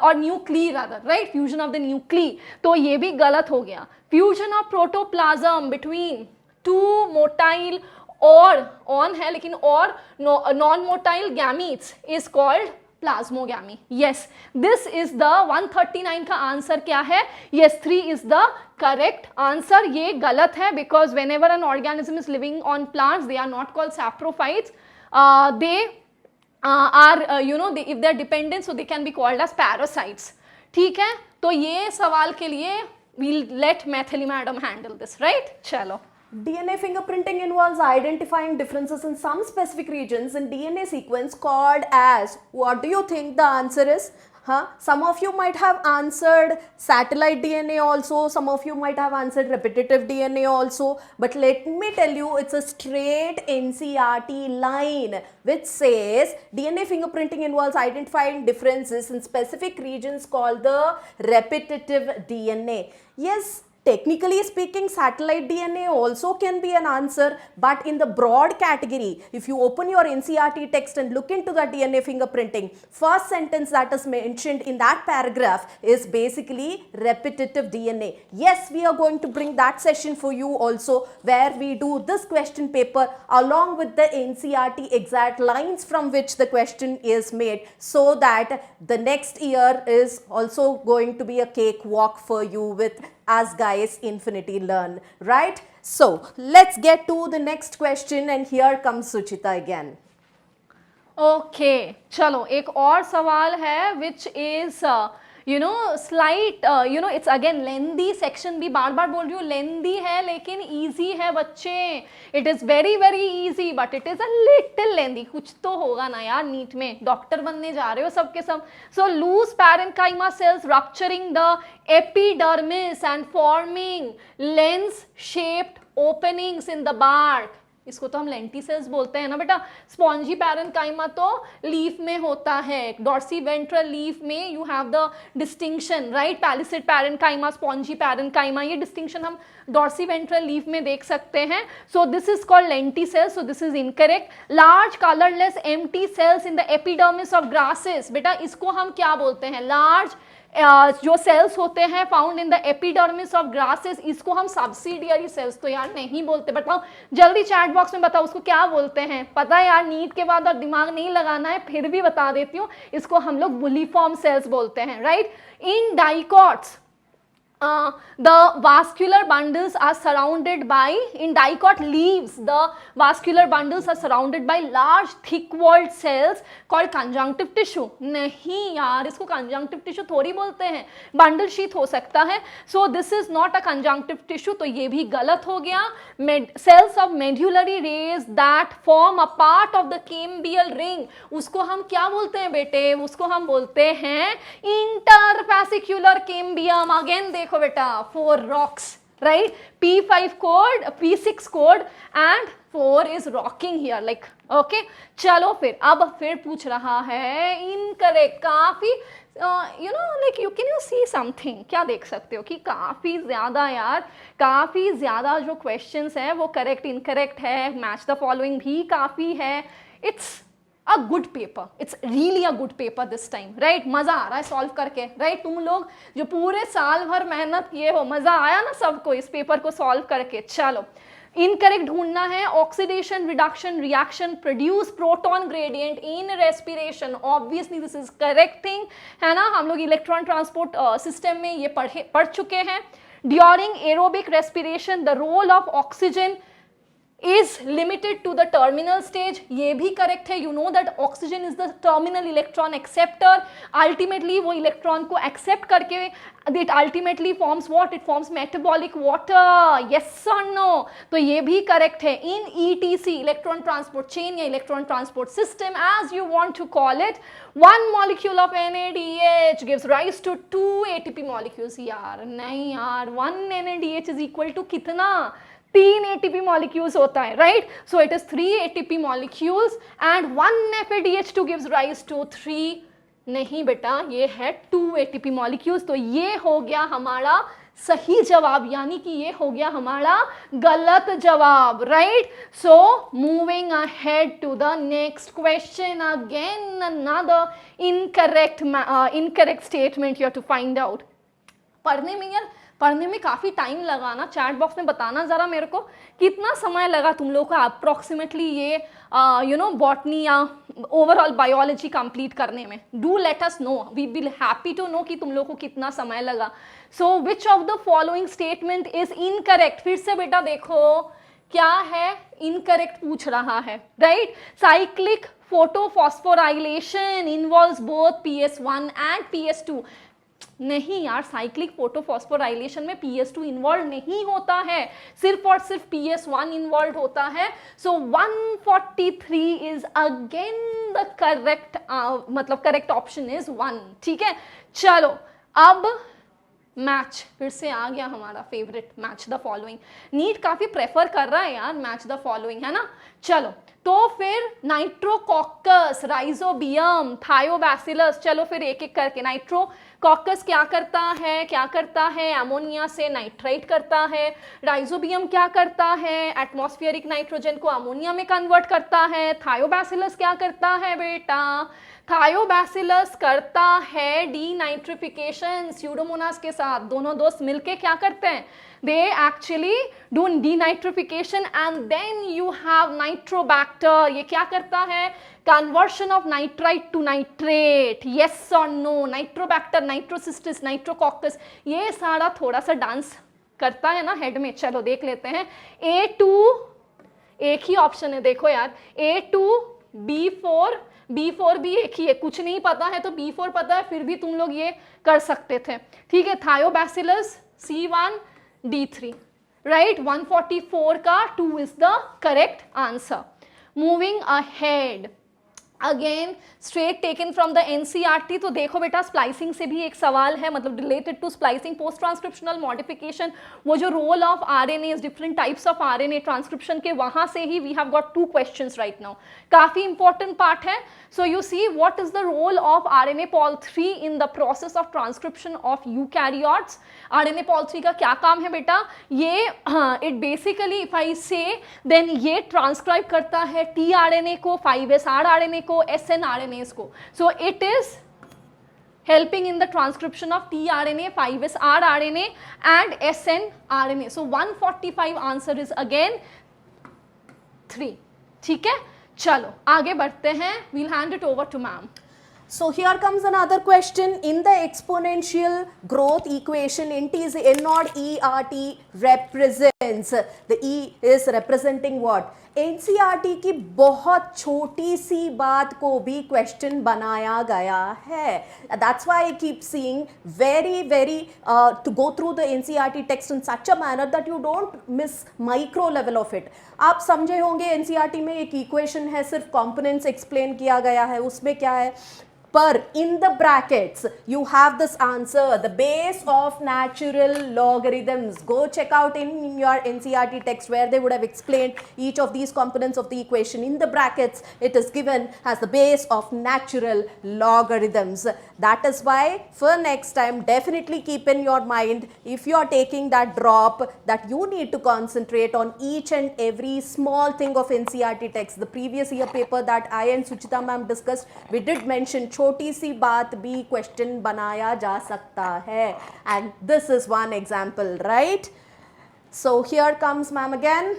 और nuclei rather, right, fusion of the nuclei, तो ये भी गलत हो गया। Fusion of protoplasm between 2 motile और ऑन है लेकिन और non motile gametes is called plasmogamy. Yes, this is the 139 का आंसर क्या है, yes 3 is the correct answer. ये गलत है because when ever an organism is living on plants they are not called saprophytes, they if they are dependent, so they can be called as parasites. ठीक है, तो ये सवाल के लिए we'll let Maithili madam handle this, right? चलो. DNA fingerprinting involves identifying differences in some specific regions in DNA sequence called as, what do you think the answer is? Some of you might have answered satellite DNA also, some of you might have answered repetitive DNA also, but let me tell you, it's a straight NCERT line which says DNA fingerprinting involves identifying differences in specific regions called the repetitive DNA. Yes, technically speaking, satellite DNA also can be an answer, but in the broad category, if you open your NCERT text and look into the DNA fingerprinting, first sentence that is mentioned in that paragraph is basically repetitive DNA. Yes, we are going to bring that session for you also, where we do this question paper along with the NCERT exact lines from which the question is made, so that the next year is also going to be a cakewalk for you with As Guys Infinity Learn, right? So let's get to the next question, and here comes Suchita again. Okay चलो एक और सवाल है which is slight it's again lengthy section भी बार बार बोल रही हूँ लेंदी है लेकिन इजी है बच्चे. It is very very easy but it is a little lengthy. कुछ तो होगा ना यार, नीट में डॉक्टर बनने जा रहे हो सबके सब. So loose parenchyma cells rupturing the epidermis and forming lens shaped openings in the bark. इसको तो हम लेंटिसेल्स बोलते हैं ना बेटा. स्पॉन्जी पैरेन्काइमा तो लीफ में होता है. डॉर्सी वेंट्रल लीफ में you have the distinction, right? Palisade parenchyma, spongy parenchyma, ये डिस्टिंक्शन हम डॉर्सी वेंट्रल लीफ में देख सकते हैं. सो this is called lenticels, so this is incorrect. Large colourless empty cells in the epidermis of grasses, बेटा इसको हम क्या बोलते हैं? लार्ज जो सेल्स होते हैं found in the epidermis of grasses, इसको हम सब्सिडियरी सेल्स तो यार नहीं बोलते. बताओ जल्दी चैट बॉक्स में बताओ उसको क्या बोलते हैं. पता है यार नीट के बाद और दिमाग नहीं लगाना है, फिर भी बता देती हूँ. इसको हम लोग बुलिफॉर्म सेल्स बोलते हैं, right? In dicots the vascular bundles are surrounded by, in dicot leaves, the vascular bundles are surrounded by large thick walled cells called conjunctive tissue. नहीं यार, इसको conjunctive tissue थोड़ी बोलते हैं, bundle sheath हो सकता है. So this is not a conjunctive tissue, तो ये भी गलत हो गया. Cells of medullary rays that form a part of the cambial ring, उसको हम क्या बोलते हैं बेटे? उसको हम बोलते हैं interfascicular cambium. Again देखो बेटा, 4 rocks, right? P5 code, P6 code and 4 is rocking here, like okay. चलो फिर अब फिर पूछ रहा है इनकरेक्ट. काफी like you can you see something, क्या देख सकते हो कि काफी ज्यादा यार, काफी ज्यादा जो क्वेश्चंस हैं वो करेक्ट इनकरेक्ट है. मैच द फॉलोइंग भी काफी है. It's a good paper, it's really a good paper this time, right? मजा आ रहा है सॉल्व करके, right? तुम लोग जो पूरे साल भर मेहनत किए हो, मजा आया ना सबको इस पेपर को सॉल्व करके. चलो इनकरेक्ट ढूंढना है. Oxidation reduction reaction produce proton gradient in respiration. Obviously this is correct thing, है ना? हम लोग इलेक्ट्रॉन ट्रांसपोर्ट सिस्टम में ये पढ़ चुके हैं. During aerobic respiration the role of oxygen is limited to the terminal stage. ये भी correct है. You know that oxygen is the terminal electron acceptor. Ultimately वो electron को accept करके it ultimately forms what? It forms metabolic water. Yes or no? तो ये भी correct है. In ETC, electron transport chain या electron transport system as you want to call it, one molecule of NADH gives rise to 2 ATP molecules. यार नहीं यार, 1 NADH is equal to कितना? 3 ATP molecules होता है, right? So it is 3 ATP molecules and 1 FADH2 gives rise to 3. नहीं बेटा, ये है 2 ATP molecules. तो ये हो गया हमारा सही जवाब, यानी कि ये हो गया हमारा गलत जवाब, right? So moving ahead to the next question. Again another incorrect statement you have to find out. पढ़ने में काफ़ी टाइम लगा ना. चैट बॉक्स में बताना ज़रा मेरे को कितना समय लगा तुम लोगों को अप्रॉक्सीमेटली ये बॉटनी या ओवरऑल बायोलॉजी कंप्लीट करने में. Do let us know, we will happy to know कि तुम लोगों को कितना समय लगा. So which of the following statement is incorrect? फिर से बेटा देखो क्या है, इनकरेक्ट पूछ रहा है, right? Cyclic photophosphorylation involves both PS1 and PS2. नहीं यार, साइक्लिक फोटोफॉस्फोराइलेशन में PS2 इन्वॉल्व नहीं होता है, सिर्फ और सिर्फ PS1 इन्वॉल्व होता है. सो 143 इज अगेन द करेक्ट, मतलब करेक्ट ऑप्शन इज 1. ठीक है, चलो अब मैच फिर से आ गया हमारा favourite, match the following. NEET काफी प्रेफर कर रहा है यार मैच द फॉलोइंग, है ना. चलो तो फिर नाइट्रोकॉकस, राइजोबियम, थायोबैसिलस, चलो फिर एक एक करके. नाइट्रोकॉकस क्या करता है, अमोनिया से नाइट्राइट करता है. राइजोबियम क्या करता है, एटमॉस्फेरिक नाइट्रोजन को अमोनिया में कन्वर्ट करता है. थायोबैसिलस क्या करता है बेटा, थायोबैसिलस करता है डीनाइट्रिफिकेशन स्यूडोमोनास के साथ. दोनों दोस्त मिलके क्या करते हैं, they actually do denitrification and then you have nitrobacter. ये क्या करता है, conversion of nitrite to nitrate, yes or no. nitrobacter, nitrocystis, nitrococcus, ये सारा थोड़ा सा डांस करता है ना हेड में. चलो देख लेते हैं. A2 एक ही ऑप्शन है, देखो यार, A2 B4 भी एक ही है. कुछ नहीं पता है तो B4 पता है, फिर भी तुम लोग ये कर सकते थे. ठीक है, थायोबैसिलस C1 D3, राइट. 144 का 2 is the correct answer. Moving ahead, again straight taken from the NCERT. तो देखो बेटा, स्प्लाइसिंग से भी एक सवाल है, मतलब related to splicing, post transcriptional modification, वो जो role of RNA, different types of RNA transcription के, वहां से ही we have got 2 questions right now. काफी इंपॉर्टेंट पार्ट है. So you see, what is the role of RNA pol 3 in the process of transcription of eukaryotes. RNA pol 3 का क्या काम है बेटा, ये इट बेसिकली इफ आई से then ये ट्रांसक्राइब करता है टीआरएनए को, 5S आरएनए को, SNRNAs को. So it is helping in the transcription of tRNA, 5S rRNA and SNRNA. So 145 answer is again 3. ठीक है, चलो आगे बढ़ते हैं. We'll hand it over to ma'am. So here comes another question. In the exponential growth equation, N naught ERT represents, the E is representing what? NCERT की बहुत छोटी सी बात को भी क्वेश्चन बनाया गया है. That's why I keep seeing very to go through the NCERT text in such a manner that you don't miss micro level of it. आप समझे होंगे NCERT में एक इक्वेशन है, सिर्फ कंपोनेंट्स एक्सप्लेन किया गया है, उसमें क्या है, पर in the brackets you have this answer, the base of natural logarithms. Go check out in your NCERT text where they would have explained each of these components of the equation. In the brackets it is given as the base of natural logarithms. That is why for next time definitely keep in your mind, if you are taking that drop, that you need to concentrate on each and every small thing of NCERT text. The previous year paper that I and Suchita ma'am discussed, we did mention छोटी सी बात भी question बनाया जा सकता है, and this is one example, right? So here comes ma'am again.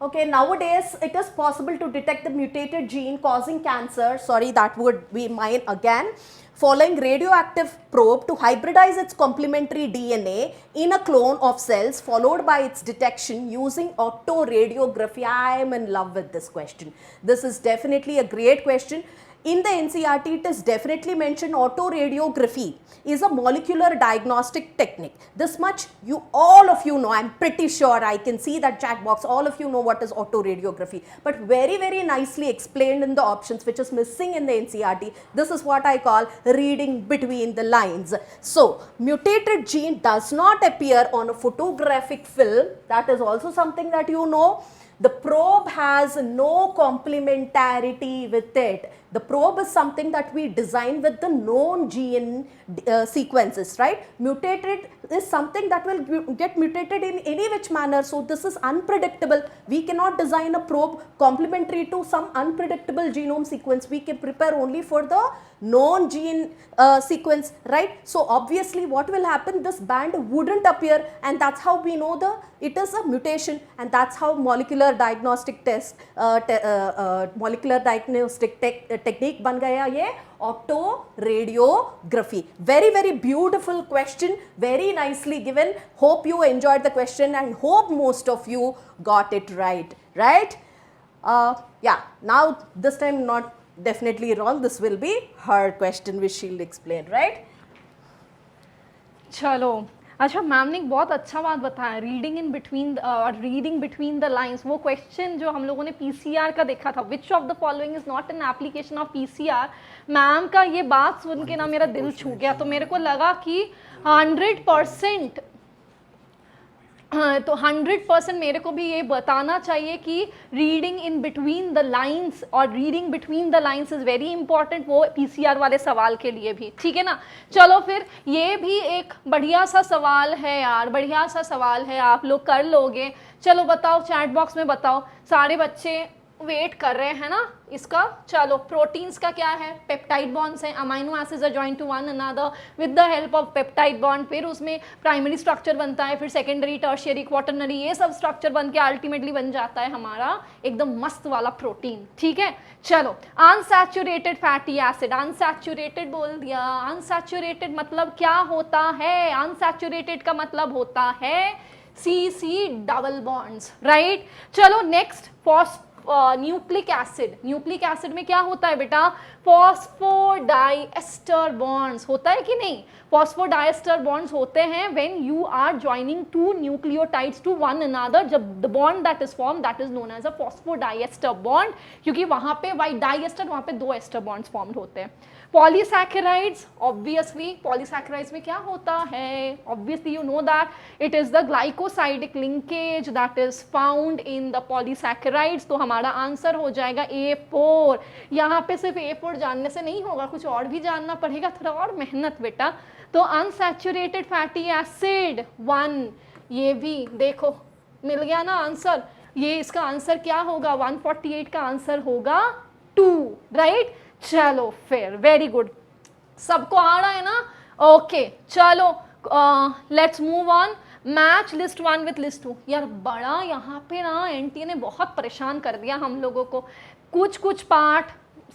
Okay, nowadays it is possible to detect the mutated gene causing cancer, sorry that would be mine again, following radioactive probe to hybridize its complementary DNA in a clone of cells, followed by its detection using autoradiography. I am in love with this question. This is definitely a great question. In the NCERT, it is definitely mentioned autoradiography is a molecular diagnostic technique. This much all of you know. I'm pretty sure, I can see that chat box, all of you know what is autoradiography, but very nicely explained in the options, which is missing in the NCERT. This is what I call reading between the lines. So mutated gene does not appear on a photographic film. That is also something that you know. The probe has no complementarity with it. The probe is something that we design with the known gene sequences, right? Mutated is something that will get mutated in any which manner. So this is unpredictable. We cannot design a probe complementary to some unpredictable genome sequence. We can prepare only for the known gene sequence, right? So obviously what will happen, this band wouldn't appear, and that's how we know it is a mutation, and that's how molecular diagnostic test molecular diagnostic technique ban gaya ye autoradiography. Very beautiful question, very nicely given. Hope you enjoyed the question and hope most of you got it right. Yeah, now this time not definitely wrong. This will be her question which she'll explain, right? चलो अच्छा, ma'am ने एक बहुत अच्छा बात बताया, reading in between और reading between the lines. वो क्वेश्चन जो हम लोगों ने पीसीआर का देखा था, विच of the following is not an application of PCR, ma'am का ये बात सुन के ना मेरा दिल छू गया। तो मेरे को लगा कि 100% तो 100% मेरे को भी ये बताना चाहिए कि reading in between the lines और reading between the lines is very important, वो पीसीआर वाले सवाल के लिए भी, ठीक है ना। चलो फिर ये भी एक बढ़िया सा सवाल है यार, बढ़िया सा सवाल है, आप लोग कर लोगे। चलो बताओ, चैट बॉक्स में बताओ, सारे बच्चे वेट कर रहे हैं ना इसका। चलो, प्रोटीन्स का क्या है, पेप्टाइड बॉन्ड्स हैं, amino acids are joint to one another with the help of peptide bond. फिर उसमें प्राइमरी स्ट्रक्चर बनता है, फिर सेकेंडरी, टर्शियरी, क्वाटरनरी, ये सब स्ट्रक्चर बन के अल्टीमेटली बन जाता है हमारा एकदम मस्त वाला प्रोटीन, ठीक है। चलो, अनसैचुरेटेड फैटी एसिड, अनसैचुरेटेड बोल दिया, अनसैचुरेटेड मतलब क्या होता है, अनसैचुरेटेड का मतलब होता है CC डबल बॉन्ड्स, राइट। चलो next, nucleic acid, nucleic acid में क्या होता है बेटा, फॉस्फोडाइएस्टर बॉन्ड्स होता है कि नहीं, फॉस्फोडाइएस्टर बॉन्ड्स होते हैं when you are joining two nucleotides to one another, जब the bond that is form that is known as a phosphodiester bond, क्योंकि वहां पे वाई डाइएस्टर, वहां पे 2 एस्टर बॉन्ड्स फॉर्म्ड होते हैं। पॉलीसैकेराइड्स, ऑब्वियसली पॉलीसैकेराइड्स में क्या होता है, obviously you know that it is the glycosidic linkage that is found in the polysaccharides. तो हमारा आंसर हो जाएगा A4। यहाँ पे सिर्फ A4 जानने से नहीं होगा, कुछ और भी जानना पड़ेगा, थोड़ा और मेहनत बेटा। तो अनसैचुरेटेड फैटी एसिड 1, ये भी देखो मिल गया ना आंसर। ये इसका आंसर क्या होगा, 148 का आंसर होगा 2, राइट। चलो फिर, वेरी गुड, सबको आ रहा है ना, ओके। चलो let's move on, match list 1 with list 2। यार बड़ा यहाँ पे ना एनटीए ने बहुत परेशान कर दिया हम लोगों को, कुछ कुछ पार्ट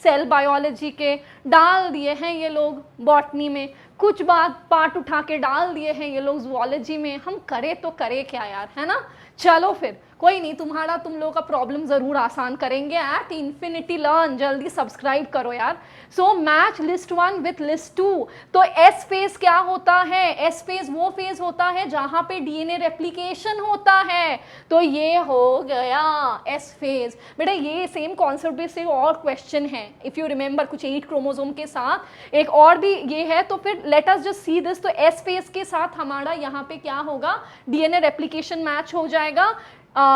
सेल बायोलॉजी के डाल दिए हैं ये लोग बॉटनी में, कुछ बात पार्ट उठा के डाल दिए हैं ये लोग जूलॉजी में। हम करे तो करे क्या यार, है ना। चलो फिर कोई नहीं, तुम लोगों का प्रॉब्लम ज़रूर आसान करेंगे एट इन्फिनिटी लर्न। जल्दी सब्सक्राइब करो यार। So match list 1 with list 2। तो एस फेज क्या होता है, एस फेज वो फेज होता है जहां पे डीएनए रेप्लिकेशन होता है, तो ये हो गया एस फेज। बेटा ये सेम कॉन्सेप्ट पे से और क्वेश्चन है, इफ यू रिमेंबर, कुछ 8 क्रोमोसोम के साथ एक और भी ये है। तो फिर let us just see this. तो एस फेज के साथ हमारा यहाँ पे क्या होगा, डीएनए रेप्लिकेशन मैच हो जाएगा।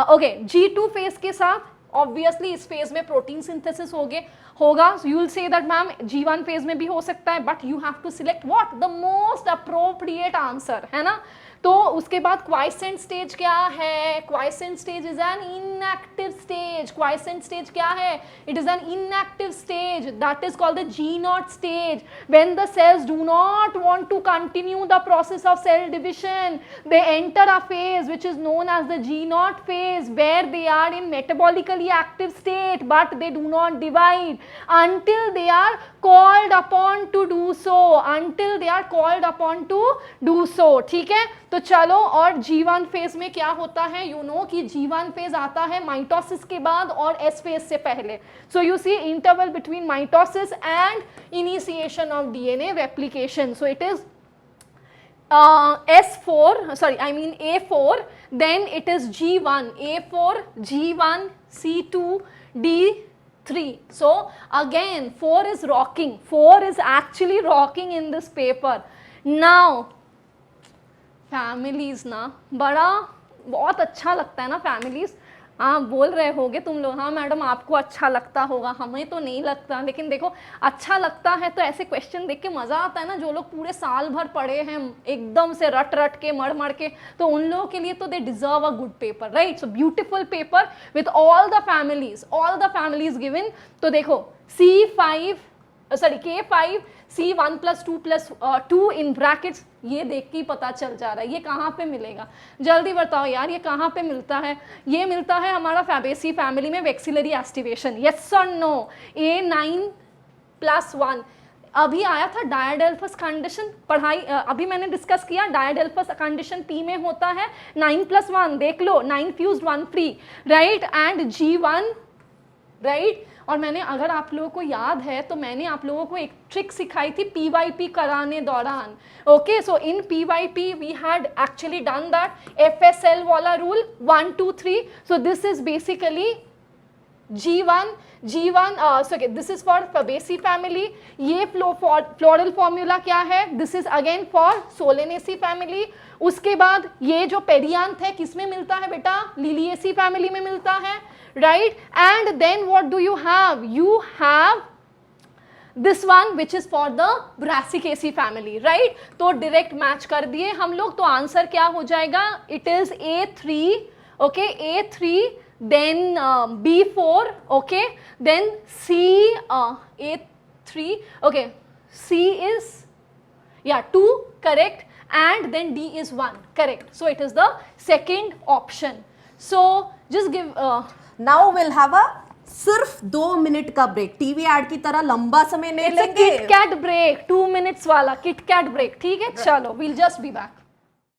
ओके, G2 फेज के साथ ऑब्वियसली इस फेज में प्रोटीन सिंथेसिस होगा। You will say that ma'am G1 phase में भी हो सकता है, but you have to select what the most appropriate answer, है ना। तो उसके बाद क्वाइसेंट स्टेज क्या है, quiescent stage is an inactive stage. Quiescent stage क्या है, it is an inactive stage that is called the G0 stage. When the cells do not want to continue the process of cell division, they enter a phase which is known as the G0 phase, where they are in metabolically active state but they do not divide until they are called upon to do so, until they are called upon to do so, ठीक है। तो चलो, और G1 phase में क्या होता है, you know कि G1 फेज आता है माइटोसिस के बाद और S फेज से पहले। So you see interval between mitosis and initiation of DNA replication. So it is A4, then it is G1, A4, G1, C2, D3. So again 4 is rocking, 4 is actually rocking in this paper. Now families ना, बड़ा बहुत अच्छा लगता है ना families। हाँ बोल रहे होगे तुम लोग, हाँ मैडम आपको अच्छा लगता होगा, हमें तो नहीं लगता। लेकिन देखो अच्छा लगता है तो ऐसे क्वेश्चन देख के मज़ा आता है ना। जो लोग पूरे साल भर पढ़े हैं एकदम से रट रट के मर मर के, तो उन लोगों के लिए तो they deserve a good paper, right. So beautiful paper with all the families given. तो देखो K5 C1 + 2 + 2 इन ब्रैकेट्स, ये देख के ही पता चल जा रहा है ये कहाँ पे मिलेगा। जल्दी बताओ यार, ये कहाँ पे मिलता है। ये मिलता है हमारा फैबेसी फैमिली में, वेक्सिलरी एस्टिवेशन, यस और नो। A9+1 अभी आया था डायडेल्फस कंडीशन, पढ़ाई अभी मैंने डिस्कस किया। डायडेल्फस कंडीशन P में होता है 9+1, देख लो, 9 fused 1 free, right. And G1 right और मैंने अगर आप लोगों को याद है तो मैंने आप लोगों को एक ट्रिक सिखाई थी PYP कराने दौरान. Okay so in PYP we had actually done that FSL वाला rule 1 2 3. So this is basically G1 so okay, this is for Fabaceae family. ये floral formula क्या है? This is again for Solanaceae family. उसके बाद ये जो perianth है किस में मिलता है बेटा? Liliaceae family में मिलता है, right? And then what do you have? You have this one which is for the Brassicaceae family, right? तो direct match कर दिए हम लोग. तो आंसर क्या हो जाएगा? It is A3, okay, A3. Then B4, okay, then C, A3, okay, C is, yeah, 2, correct, and then D is 1, correct. So it is the second option. So just give, now we'll have a सिर्फ 2 minute का break. TV ad की तरह लंबा समय नहीं it's a लेंगे. KitKat break, 2 minutes वाला KitKat break, ठीक है? चलो, we'll just be back.